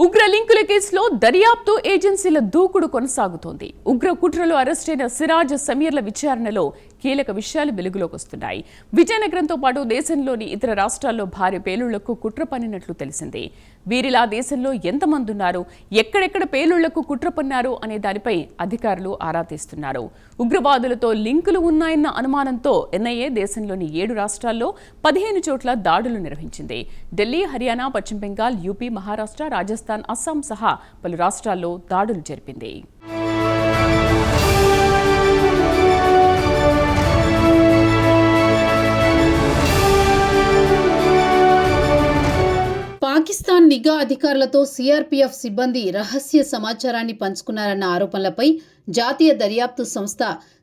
ఉగ్ర లింకుల కేసులో దర్యాప్తు ఏజెన్సీల దూకుడు కొనసాగుతోంది. ఉగ్ర కుట్రలో అరెస్టైన సిరాజ్ సమీర్ల విచారణలో కీలక విషయాలు వెలుగులోకి వస్తున్నాయి. విజయనగరంతో పాటు దేశంలోని ఇతర రాష్ట్రాల్లో భారీ పేలుళ్లకు కుట్ర పన్నినట్లు తెలిసింది. వీరిలా దేశంలో ఎంతమంది ఉన్నారు, ఎక్కడెక్కడ పేలుళ్లకు కుట్ర పన్నారు అనే దానిపై అధికారులు ఆరా తీస్తున్నారు. ఉగ్రవాదులతో లింకులు ఉన్నాయన్న అనుమానంతో ఎన్ఐఏ దేశంలోని 7 రాష్ట్రాల్లో 15 చోట్ల దాడులు నిర్వహించింది. ఢిల్లీ, హర్యానా, పశ్చిమ బెంగాల్, యూపీ, మహారాష్ట్ర, రాజస్థాన్, అస్సాం సహా పలు రాష్ట్రాల్లో దాడులు జరిపింది. పాకిస్తాన్ నిఘా అధికారులతో సిఆర్పీఎఫ్ సిబ్బంది రహస్య సమాచారాన్ని పంచుకున్నారన్న ఆరోపణలపై జాతీయ దర్యాప్తు సంస్థ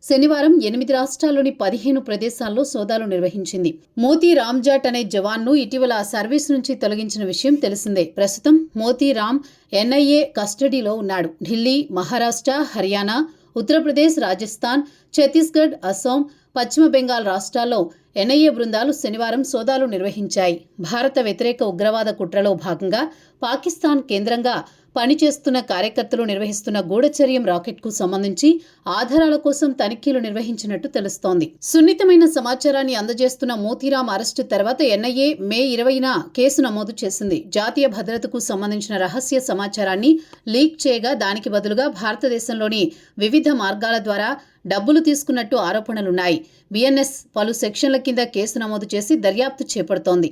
శనివారం 8 రాష్ట్రాల్లోని 15 ప్రదేశాల్లో సోదాలు నిర్వహించింది. మోతీ రామ్జాట్ అనే జవాన్ను ఇటీవల సర్వీస్ నుంచి తొలగించిన విషయం తెలిసిందే. ప్రస్తుతం మోతీ రామ్ ఎన్ఐఏ కస్టడీలో ఉన్నాడు. ఢిల్లీ, మహారాష్ట్ర, హర్యానా, ఉత్తరప్రదేశ్, రాజస్థాన్, ఛత్తీస్గఢ్, అస్సాం, పశ్చిమ బెంగాల్ రాష్ట్రాల్లో ఎన్ఐఏ బృందాలు శనివారం సోదాలు నిర్వహించాయి. భారత వ్యతిరేక ఉగ్రవాద కుట్రలో భాగంగా పాకిస్తాన్ కేంద్రంగా పనిచేస్తున్న కార్యకర్తలు నిర్వహిస్తున్న గూఢచర్యం రాకెట్కు సంబంధించి ఆధారాల కోసం తనిఖీలు నిర్వహించినట్టు తెలుస్తోంది. సున్నితమైన సమాచారాన్ని అందజేస్తున్న మోతీరామ్ అరెస్టు తర్వాత ఎన్ఐఏ మే 20న కేసు నమోదు చేసింది. జాతీయ భద్రతకు సంబంధించిన రహస్య సమాచారాన్ని లీక్ చేయగా దానికి బదులుగా భారతదేశంలోని వివిధ మార్గాల ద్వారా డబ్బులు తీసుకున్నట్టు ఆరోపణలున్నాయి. బిఎన్ఎస్ పలు సెక్షన్ల కింద కేసు నమోదు చేసి దర్యాప్తు చేపడుతోంది.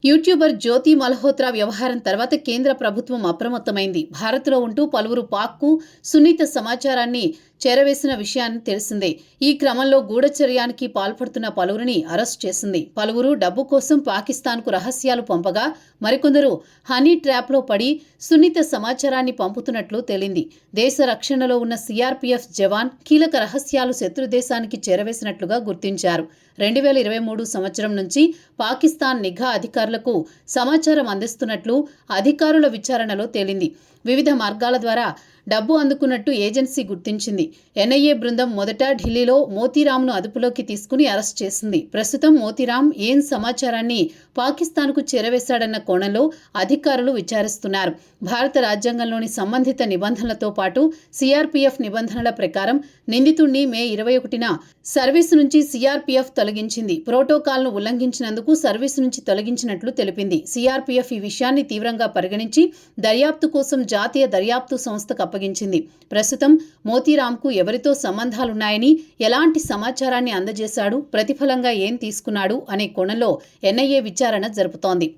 యూట్యూబర్ జ్యోతి మల్హోత్రా వ్యవహారం తర్వాత కేంద్ర ప్రభుత్వం అప్రమత్తమైంది. భారత్లో ఉంటూ పలువురు పాక్కు సున్నిత సమాచారాన్ని చేరవేసిన విషయాన్ని తెలిసిందే. ఈ క్రమంలో గూఢచర్యానికి పాల్పడుతున్న పలువురిని అరెస్ట్ చేసింది. పలువురు డబ్బు కోసం పాకిస్తాన్కు రహస్యాలు పంపగా మరికొందరు హనీ ట్రాప్లో పడి సున్నిత సమాచారాన్ని పంపుతున్నట్లు తేలింది. దేశ రక్షణలో ఉన్న సిఆర్పీఎఫ్ జవాన్ కీలక రహస్యాలు శత్రు దేశానికి చేరవేసినట్లుగా గుర్తించారు. 2023 సంవత్సరం నుంచి పాకిస్తాన్ నిఘా అధికారులకు సమాచారం అందిస్తున్నట్లు అధికారుల విచారణలో తేలింది. వివిధ మార్గాల ద్వారా డబ్బు అందుకున్నట్టు ఏజెన్సీ గుర్తించింది. ఎన్ఐఏ బృందం మొదట ఢిల్లీలో మోతీరామ్ను అదుపులోకి తీసుకుని అరెస్ట్ చేసింది. ప్రస్తుతం మోతీరామ్ ఏం సమాచారాన్ని పాకిస్తాన్కు చేరవేశాడన్న కోణంలో అధికారులు విచారిస్తున్నారు. భారత రాజ్యాంగంలోని సంబంధిత నిబంధనలతో పాటు సిఆర్పీఎఫ్ నిబంధనల ప్రకారం నిందితుడిని మే 21న సర్వీసు నుంచి సిఆర్పీఎఫ్ తొలగించింది. ప్రోటోకాల్ను ఉల్లంఘించినందుకు సర్వీసు నుంచి తొలగించినట్లు తెలిపింది. సిఆర్పీఎఫ్ ఈ విషయాన్ని తీవ్రంగా పరిగణించి దర్యాప్తు కోసం జాతీయ దర్యాప్తు సంస్థకు అప్పగించింది. ప్రస్తుతం మోతీరామ్కు ఎవరితో సంబంధాలున్నాయని, ఎలాంటి సమాచారాన్ని అందజేశాడు, ప్రతిఫలంగా ఏం తీసుకున్నాడు అనే కోణంలో ఎన్ఐఏ విచారణ జరుపుతోంది.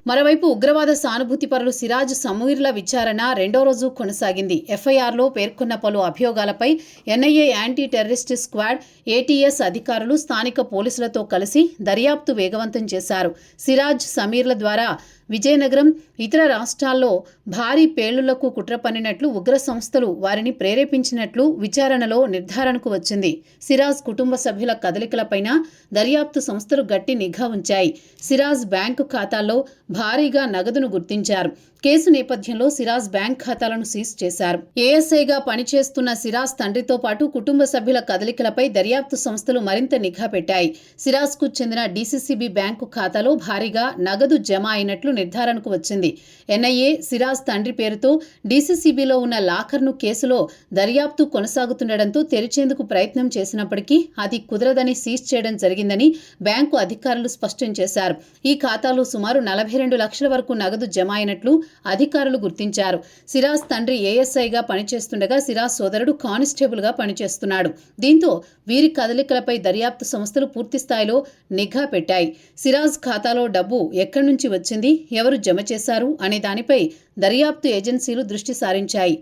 మరోవైపు ఉగ్రవాద సానుభూతి పరులు సిరాజ్ సమీర్ల విచారణ 2వ రోజు కొనసాగింది. ఎఫ్ఐఆర్లో పేర్కొన్న పలు అభియోగాలపై NIA anti terrorist squad ATS అధికారులు స్థానిక పోలీసులతో కలిసి దర్యాప్తు వేగవంతం చేశారు. సిరాజ్ సమీర్ల ద్వారా విజయనగరం, ఇతర రాష్ట్రాల్లో భారీ పేలుళ్లకు కుట్ర పన్నినట్లు ఉగ్ర సంస్థలు వారిని ప్రేరేపించినట్లు విచారణలో నిర్ధారణకు వచ్చింది. సిరాజ్ కుటుంబ సభ్యుల కదలికలపైన దర్యాప్తు సంస్థలు గట్టి నిఘా ఉంచాయి. సిరాజ్ బ్యాంకు ఖాతాల్లో భారీగా నగదును గుర్తించారు. కేసు నేపథ్యంలో సిరాజ్ బ్యాంక్ ఖాతాలను సీజ్ చేశారు. ఏఎస్ఐగా పనిచేస్తున్న సిరాజ్ తండ్రితో పాటు కుటుంబ సభ్యుల కదలికలపై దర్యాప్తు సంస్థలు మరింత నిఘా పెట్టాయి. సిరాజ్కు చెందిన డీసీసీబీ బ్యాంకు ఖాతాలో భారీగా నగదు జమ అయినట్లు నిర్ధారణకు వచ్చింది. ఎన్ఐఏ సిరాజ్ తండ్రి పేరుతో డీసీసీబీలో ఉన్న లాకర్ను కేసులో దర్యాప్తు కొనసాగుతుండటంతో తెరిచేందుకు ప్రయత్నం చేసినప్పటికీ అది కుదరదని సీజ్ చేయడం జరిగిందని బ్యాంకు అధికారులు స్పష్టం చేశారు. ఈ ఖాతాలో సుమారు 42 లక్షల వరకు నగదు జమ అయినట్లు అధికారులు గుర్తించారు. సిరాజ్ తండ్రి ఏఎస్ఐగా పనిచేస్తుండగా సిరాజ్ సోదరుడు కానిస్టేబుల్గా పనిచేస్తున్నాడు. దీంతో వీరి కదలికలపై దర్యాప్తు సంస్థలు పూర్తి స్థాయిలో నిఘా పెట్టాయి. సిరాజ్ ఖాతాలో డబ్బు ఎక్కడి నుంచి వచ్చింది, ఎవరు జమ చేశారు అనే దానిపై దర్యాప్తు ఏజెన్సీలు దృష్టి సారించాయి.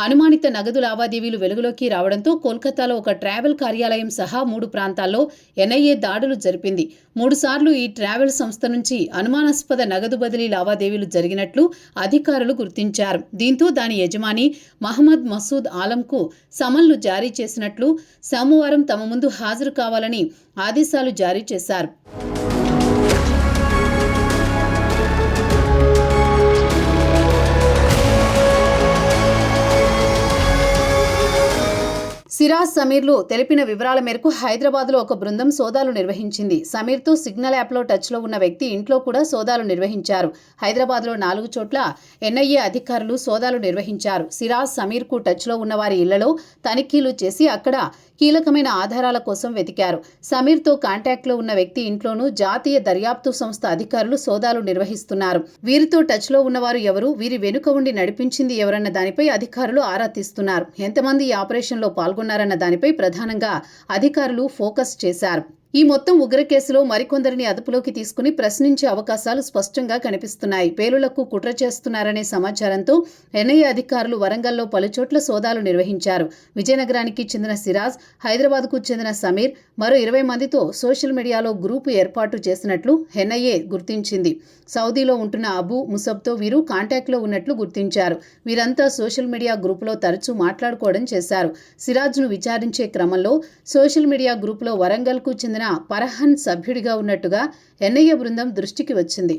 అనుమానిత నగదు లావాదేవీలు వెలుగులోకి రావడంతో కోల్కతాలో ఒక ట్రావెల్ కార్యాలయం సహా 3 ప్రాంతాల్లో ఎన్ఐఏ దాడులు జరిపింది. 3 సార్లు ఈ ట్రావెల్ సంస్థ నుంచి అనుమానాస్పద నగదు బదిలీ లావాదేవీలు జరిగినట్లు అధికారులు గుర్తించారు. దీంతో దాని యజమాని మహమ్మద్ మసూద్ ఆలంకు సమన్లు జారీ చేసినట్లు సోమవారం తమ ముందు హాజరు కావాలని ఆదేశాలు జారీ చేశారు. సిరాజ్ సమీర్లు తెలిపిన వివరాల మేరకు హైదరాబాద్లో ఒక బృందం సోదాలు నిర్వహించింది. సమీర్తో సిగ్నల్ యాప్లో టచ్లో ఉన్న వ్యక్తి ఇంట్లో కూడా సోదాలు నిర్వహించారు. హైదరాబాద్లో 4 చోట్ల ఎన్ఐఏ అధికారులు సోదాలు నిర్వహించారు. సిరాజ్ సమీర్కు టచ్లో ఉన్న వారి ఇళ్లలో తనిఖీలు చేసి అక్కడ కీలకమైన ఆధారాల కోసం వెతికారు. సమీర్తో కాంటాక్ట్లో ఉన్న వ్యక్తి ఇంట్లోనూ జాతీయ దర్యాప్తు సంస్థ అధికారులు సోదాలు నిర్వహిస్తున్నారు. వీరితో టచ్లో ఉన్నవారు ఎవరు, వీరి వెనుక ఉండి నడిపించింది ఎవరన్న దానిపై అధికారులు ఆరా తీస్తున్నారు. ఎంతమంది ఈ ఆపరేషన్లో పాల్గొన్నారన్న దానిపై ప్రధానంగా అధికారులు ఫోకస్ చేశారు. ఈ మొత్తం ఉగ్ర కేసులో మరికొందరిని అదుపులోకి తీసుకుని ప్రశ్నించే అవకాశాలు స్పష్టంగా కనిపిస్తున్నాయి. పేలుళ్లకు కుట్ర చేస్తున్నారనే సమాచారంతో ఎన్ఐఏ అధికారులు వరంగల్లో పలుచోట్ల సోదాలు నిర్వహించారు. విజయనగరానికి చెందిన సిరాజ్, హైదరాబాద్కు చెందిన సమీర్ మరో 20 మందితో సోషల్ మీడియాలో గ్రూపు ఏర్పాటు చేసినట్లు ఎన్ఐఏ గుర్తించింది. సౌదీలో ఉంటున్న అబూ ముసబ్తో వీరు కాంటాక్ట్లో ఉన్నట్లు గుర్తించారు. వీరంతా సోషల్ మీడియా గ్రూపులో తరచూ మాట్లాడుకోవడం చేశారు. సిరాజ్ను విచారించే క్రమంలో సోషల్ మీడియా గ్రూపులో వరంగల్కు చెందిన పరహన్ సభ్యుడిగా ఉన్నట్టుగా ఎన్ఐఏ బృందం దృష్టికి వచ్చింది.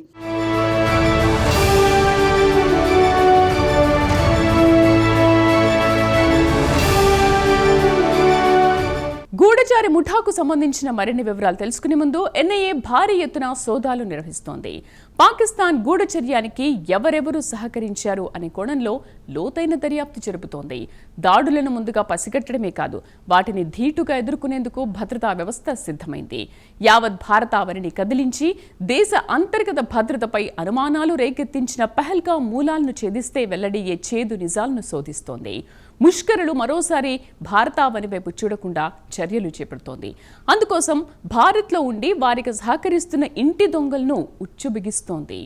గూఢచారి ముఠాకు సంబంధించిన మరిన్ని వివరాలు తెలుసుకునే ముందు ఎన్ఐఏ భారీ ఎత్తున సోదాలు నిర్వహిస్తోంది. పాకిస్తాన్ గూఢచర్యానికి ఎవరెవరు సహకరించారు అనే కోణంలో లోతైన దర్యాప్తు జరుపుతోంది. దాడులను ముందుగా పసిగట్టడమే కాదు, వాటిని ధీటుగా ఎదుర్కొనేందుకు భద్రతా వ్యవస్థ సిద్ధమైంది. యావత్ భారతావనిని కదిలించి దేశ అంతర్గత భద్రతపై అనుమానాలు రేకెత్తించిన పహల్గాం మూలాలను ఛేదిస్తే వెల్లడయ్యే చేదు నిజాలను శోధిస్తోంది. ముష్కరులు మరోసారి భారతావని వైపు చూడకుండా చర్యలు చేపడుతోంది. అందుకోసం భారత్లో ఉండి వారికి సహకరిస్తున్న ఇంటి దొంగలను ఉచ్చుబిగిస్తోంది.